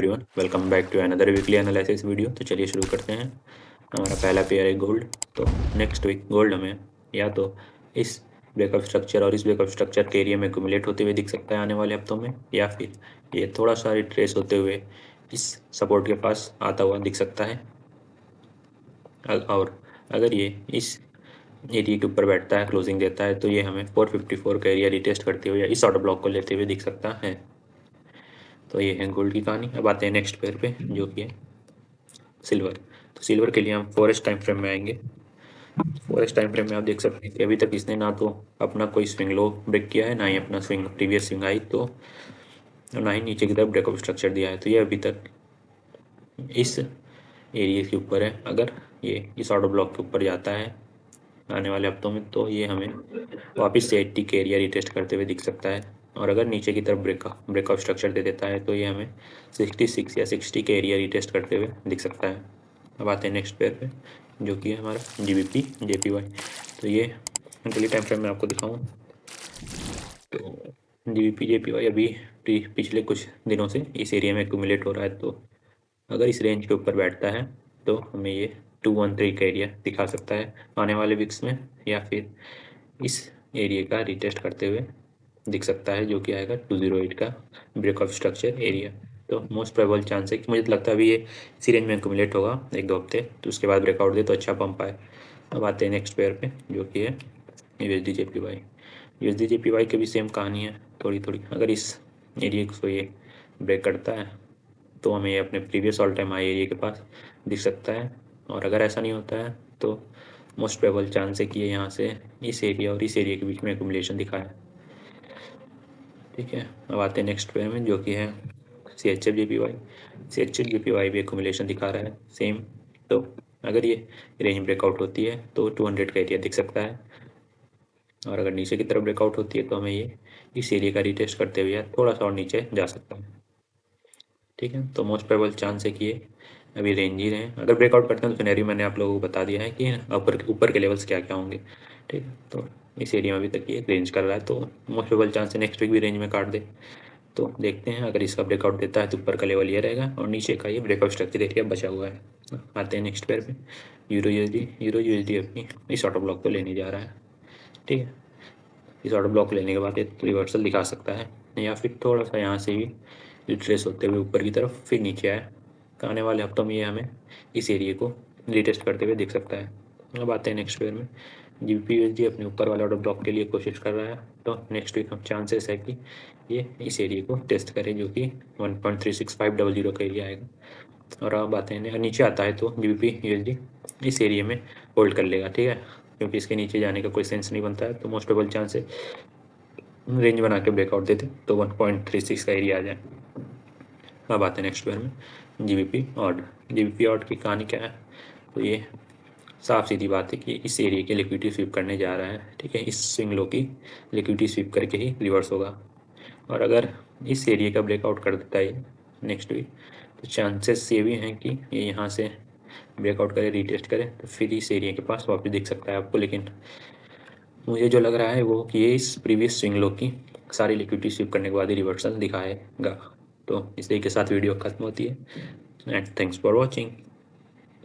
Everyone, welcome back to another weekly analysis video. तो चलिए शुरू करते हैं। हमारा पहला पेयर है गोल्ड। तो नेक्स्ट वीक गोल्ड हमें या तो इस ब्रेकअप स्ट्रक्चर और इस ब्रेकअप स्ट्रक्चर के एरिया में एक्यूमुलेट होते हुए दिख सकता है आने वाले हफ्तों में, या फिर ये थोड़ा सा रिट्रेस होते हुए इस सपोर्ट के पास आता हुआ दिख सकता है। और अगर ये इस एरिया के ऊपर बैठता है, क्लोजिंग देता है, तो ये हमें 454 का एरिया रिटेस्ट करते हुए या इस ऑर्डर ब्लॉक को लेते हुए दिख सकता है। तो ये है गोल्ड की कहानी। अब आते हैं नेक्स्ट पेयर पे, जो कि है सिल्वर। तो सिल्वर के लिए हम फॉरेस्ट टाइम फ्रेम में आएंगे। फॉरेस्ट टाइम फ्रेम में आप देख सकते हैं कि अभी तक इसने ना तो अपना कोई स्विंग लो ब्रेक किया है, ना ही अपना स्विंग प्रीवियस स्विंग हाई, तो ना ही नीचे की तरफ ब्रेकअप स्ट्रक्चर दिया है। तो ये अभी तक इस एरिया के ऊपर है। अगर ये इस ऑर्डर ब्लॉक के ऊपर जाता है आने वाले हफ्तों में, तो ये हमें वापस से 80 के एरिया रिटेस्ट करते हुए दिख सकता है। और अगर नीचे की तरफ ब्रेकअप स्ट्रक्चर दे देता है, तो ये हमें 66 या 60 के एरिया रिटेस्ट करते हुए दिख सकता है। अब आते हैं नेक्स्ट पेयर पे, जो कि है हमारा जीबीपी जेपीवाई। तो ये डेली टाइम फ्रेम में आपको दिखाऊं तो जीबीपी जेपीवाई अभी पिछले कुछ दिनों से इस एरिया में एक्यूमुलेट हो रहा है। तो अगर इस रेंज के ऊपर बैठता है तो हमें ये 213 का एरिया दिखा सकता है आने वाले वीक्स में, या फिर इस एरिया का रिटेस्ट करते हुए दिख सकता है, जो कि आएगा 208 का ब्रेकअप स्ट्रक्चर एरिया। तो मोस्ट प्रोबेबल चांस है कि मुझे लगता है अभी ये इसी रेंज में एक्यूमुलेट होगा 1-2 हफ्ते, तो उसके बाद ब्रेकआउट दे तो अच्छा पंप आए। अब आते हैं नेक्स्ट पेयर पे, जो कि है यूएसडी जेपीवाई। यूएसडी जेपीवाई की भी सेम कहानी है थोड़ी थोड़ी। अगर इस एरिया को ये ब्रेक करता है तो हमें ये अपने previous all time high area के पास दिख सकता है। और अगर ऐसा नहीं होता है तो मोस्ट प्रोबेबल चांस है कि ये यहाँ से इस एरिया और इस एरिया के बीच में एक्यूमुलेशन दिखाए। ठीक है, अब आते हैं नेक्स्ट पेयर में, जो कि है CHF JPY। CHF JPY भी एक्यूमुलेशन दिखा रहा है सेम। तो अगर ये रेंज ब्रेकआउट होती है तो 200 का एरिया दिख सकता है, और अगर नीचे की तरफ ब्रेकआउट होती है तो हमें ये इस एरिया का रिटेस्ट करते हुए थोड़ा सा और नीचे जा सकता है। ठीक है, तो मोस्ट प्रोबेबल चांस है कि ये अभी रेंज ही रहे। अगर ब्रेकआउट करते हैं तो सिनेरियो मैंने आप लोगों को बता दिया है कि ऊपर के लेवल्स क्या क्या होंगे। ठीक है, तो इस एरिया में अभी तक ये रेंज कर रहा है, तो मोस्ट प्रोबेबल चांस है नेक्स्ट वीक भी रेंज में काट दे। तो देखते हैं, अगर इसका ब्रेकआउट देता है तो ऊपर का लेवल ये रहेगा और नीचे का ये ब्रेकआउट स्ट्रक्चर एरिया बचा हुआ है। आते हैं नेक्स्ट पेयर पे, यूरो यूएसडी अपनी इस ऑटो ब्लॉक को लेने जा रहा है। ठीक है, इस ऑटो ब्लॉक लेने के बाद ये रिवर्सल दिखा सकता है, या फिर थोड़ा सा यहाँ से भी रिट्रेस होते हुए ऊपर की तरफ फिर नीचे आए। तो आने वाले हफ्तों में ये हमें इस एरिया को रिटेस्ट करते हुए दिख सकता है। अब आते हैं नेक्स्ट पेयर में, जीबीपी अपने ऊपर वाले ऑर्डर ब्लॉक के लिए कोशिश कर रहा है। तो नेक्स्ट वीक हम चांसेस है कि ये इस एरिया को टेस्ट करे, जो कि 1.36500 का एरिया आएगा। और अब आते हैं नीचे आता है तो जीबीपी इस एरिया में होल्ड कर लेगा। ठीक है, क्योंकि इसके नीचे जाने का कोई सेंस नहीं बनता है, तो मोस्ट प्रोबेबल चांस है रेंज बना के ब्रेकआउट देते तो 1.36 का एरिया आ जाए। अब आते हैं नेक्स्ट पेयर में, जीबीपी ऑड की कहानी क्या है। तो ये साफ सीधी बात है कि इस एरिया की लिक्विडिटी स्वीप करने जा रहा है। ठीक है, इस स्विंग लो की लिक्विडिटी स्वीप करके ही रिवर्स होगा। और अगर इस एरिया का ब्रेकआउट कर देता है नेक्स्ट वीक, तो चांसेस ये भी हैं कि ये यहाँ से ब्रेकआउट करे, रीटेस्ट करे, तो फिर इस एरिया के पास वापस दिख सकता है आपको। लेकिन मुझे जो लग रहा है वो कि ये इस प्रीवियस स्विंग लो की सारी लिक्विडिटी स्वीप करने के बाद ही रिवर्सल दिखाएगा। तो इसी के साथ वीडियो खत्म होती है, एंड थैंक्स फॉर वॉचिंग।